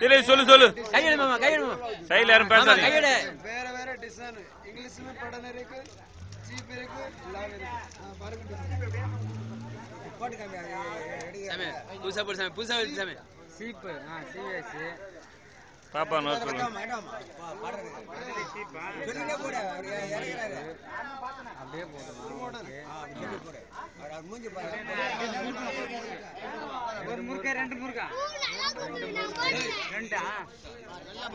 இல்லை சொல்லு சொல்லு. கையெடு மாமா, கையெடு மாமா. சைடுல யாரும் பேசாதீங்க. கையெடு. வேற வேற டிசைன் इंग्लिश में पढ़ने இருக்கு, சீப் இருக்கு, லாவ் இருக்கு. பாருங்க போட்டு காமி சாமி. புதுசா போடு சாமி, புதுசா வருது சாமி. சீப் சிஎஸ் பாப்பா நோ சொல்லு. பாடுறது. சீப்பா. சொல்லிட்டே போடு. இறங்குறாரு. அப்படியே போடு. அப்படியே போடு. அவர் மூஞ்சி பாரு. ஒரு முறுக்க ரெண்டு முறுக்கா. ரெண்டா?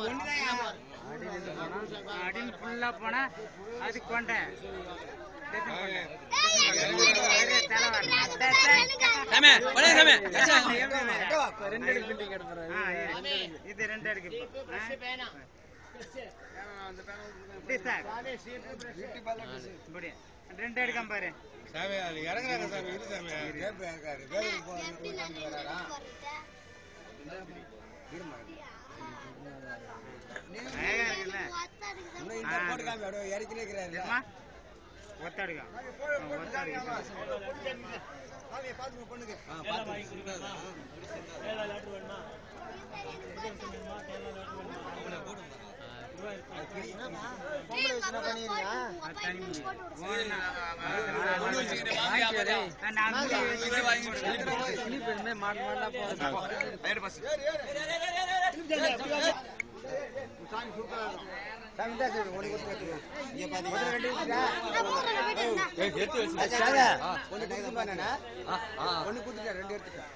ஒண்ணுதாயா? அடியில் ஃபுல்லா போனா அது கொண்டை. இது ரெண்டு எடுக்கு. ரெண்டு எடுக்காம பாரு சாமி. அது இறங்குறாங்க சாமி. இது சாமி போட்டு காமி. அப்படியே இறக்கிலே இருக்கிறாரு. ஒத்தடுக்கா பொண்ணுக்கு ஒண்ணு கொடுத்துட்டேன், ரெண்டு எடுத்துட்டேன்.